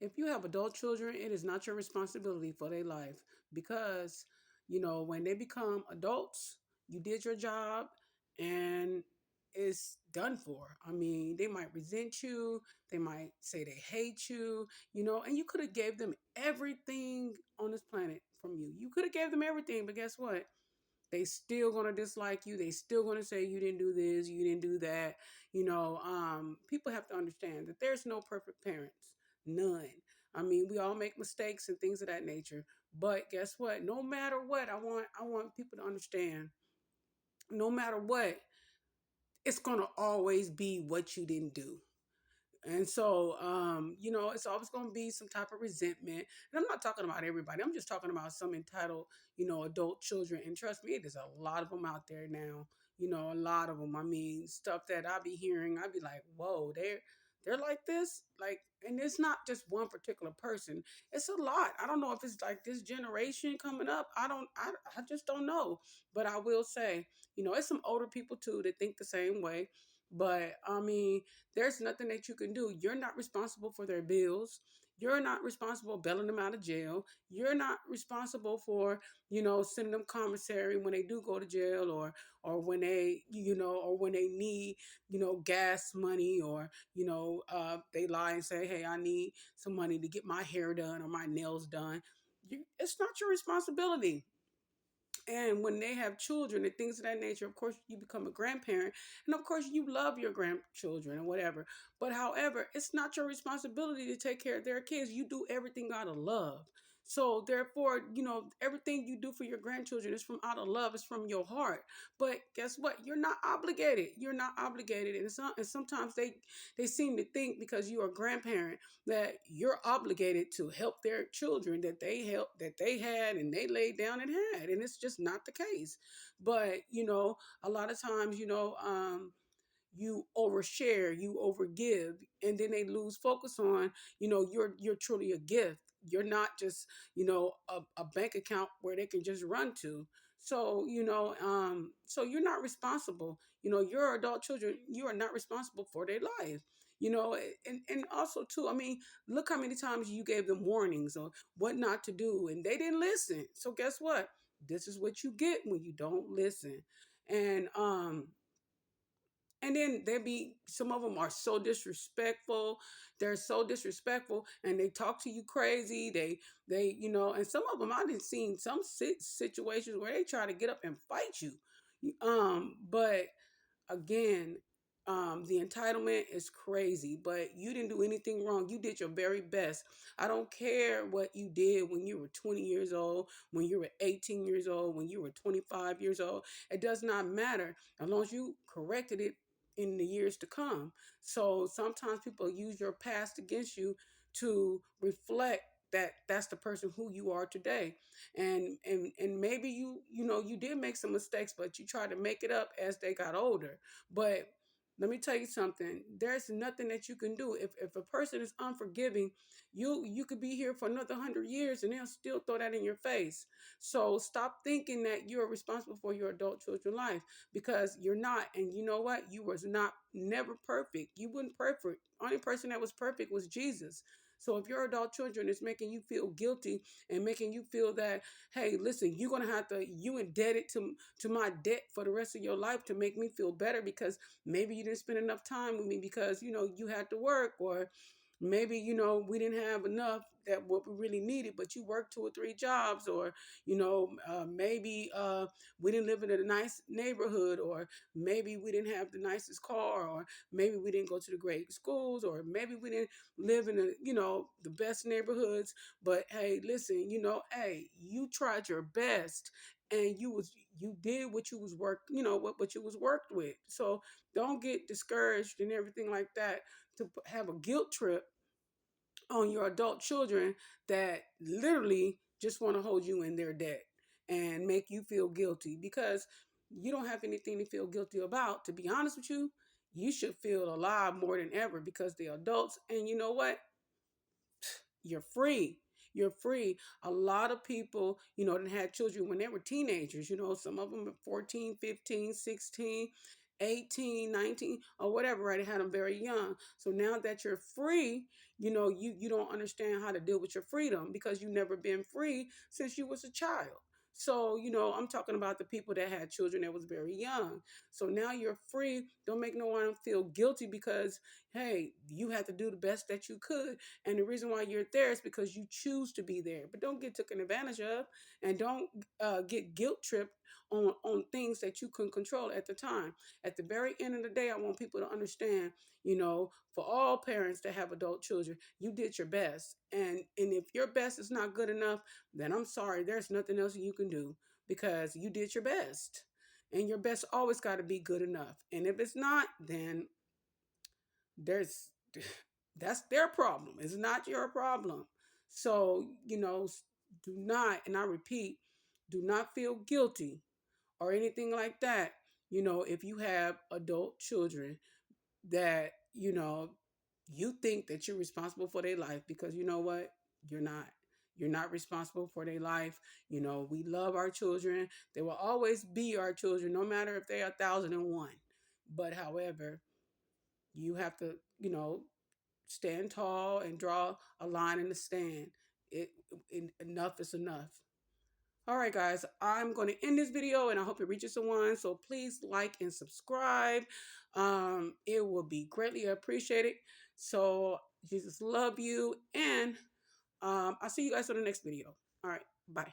if you have adult children, it is not your responsibility for their life because, when they become adults, you did your job and it's done for. I mean, they might resent you, they might say they hate you, and you could have gave them everything on this planet from you. You could have gave them everything, but guess what? They still gonna dislike you. They still gonna say you didn't do this, you didn't do that. People have to understand that there's no perfect parents, none. I mean, we all make mistakes and things of that nature. But guess what? No matter what, I want people to understand. No matter what, it's gonna always be what you didn't do. And so, it's always going to be some type of resentment. And I'm not talking about everybody. I'm just talking about some entitled, adult children. And trust me, there's a lot of them out there now. A lot of them. I mean, stuff that I be hearing, I'd be like, whoa, they're like this, like, and it's not just one particular person. It's a lot. I don't know if it's like this generation coming up. I just don't know. But I will say, it's some older people too that think the same way. But I mean, there's nothing that you can do. You're not responsible for their bills. You're not responsible bailing them out of jail. You're not responsible for, sending them commissary when they do go to jail or when they, or when they need, gas money or, they lie and say, hey, I need some money to get my hair done or my nails done. It's not your responsibility. And when they have children and things of that nature, of course, you become a grandparent. And of course, you love your grandchildren and whatever. But however, it's not your responsibility to take care of their kids. You do everything out of love. So therefore, everything you do for your grandchildren is from out of love. It's from your heart. But guess what? You're not obligated. You're not obligated. And sometimes they seem to think because you're a grandparent that you're obligated to help their children that they had and they laid down and had, and it's just not the case. But a lot of times, you overshare, you overgive, and then they lose focus on, you're truly a gift. You're not just, a bank account where they can just run to. So, so you're not responsible. Your adult children, you are not responsible for their life. And also too, I mean, look how many times you gave them warnings on what not to do, and they didn't listen. So guess what? This is what you get when you don't listen. And then there be some of them are so disrespectful. They're so disrespectful, and they talk to you crazy. They and some of them I didn't seen some situations where they try to get up and fight you. But again, the entitlement is crazy, but you didn't do anything wrong. You did your very best. I don't care what you did when you were 20 years old, when you were 18 years old, when you were 25 years old. It does not matter as long as you corrected it in the years to come. So sometimes people use your past against you to reflect that that's the person who you are today. And maybe you did make some mistakes, but you try to make it up as they got older. But let me tell you something. There's nothing that you can do. If a person is unforgiving, you could be here for another 100 years and they'll still throw that in your face. So stop thinking that you're responsible for your adult children's life because you're not. And you know what? You was not never perfect. You weren't perfect. Only person that was perfect was Jesus. So if your adult children is making you feel guilty and making you feel that, hey, listen, you're gonna have to you indebted to my debt for the rest of your life to make me feel better because maybe you didn't spend enough time with me because you had to work, or maybe we didn't have enough that what we really needed, but you worked 2 or 3 jobs, or maybe we didn't live in a nice neighborhood, or maybe we didn't have the nicest car, or maybe we didn't go to the great schools, or maybe we didn't live in the best neighborhoods. But hey, listen, hey, you tried your best and you did what you was worked, what you was worked with. So don't get discouraged and everything like that to have a guilt trip on your adult children that literally just want to hold you in their debt and make you feel guilty because you don't have anything to feel guilty about. To be honest with you, you should feel alive more than ever because they're adults. And you know what? You're free. You're free. A lot of people, that had children when they were teenagers, some of them are 14, 15, 16. 18, 19, or whatever, right? It had them very young. So now that you're free, you don't understand how to deal with your freedom because you've never been free since you was a child. So, I'm talking about the people that had children that was very young. So now you're free. Don't make no one feel guilty because, hey, you had to do the best that you could. And the reason why you're there is because you choose to be there. But don't get taken advantage of, and don't get guilt tripped on things that you couldn't control at the time. At the very end of the day, I want people to understand, for all parents that have adult children, you did your best. And if your best is not good enough, then I'm sorry, there's nothing else you can do because you did your best. And your best always got to be good enough. And if it's not, then there's that's their problem. It's not your problem. So, do not, and I repeat, do not feel guilty or anything like that, if you have adult children that, you think that you're responsible for their life because you know what? You're not. You're not responsible for their life. We love our children. They will always be our children, no matter if they're 1,001. But however, you have to, stand tall and draw a line in the stand. Enough is enough. All right, guys, I'm going to end this video and I hope it reaches someone. So please like and subscribe. It will be greatly appreciated. So Jesus love you. And I'll see you guys on the next video. All right, bye.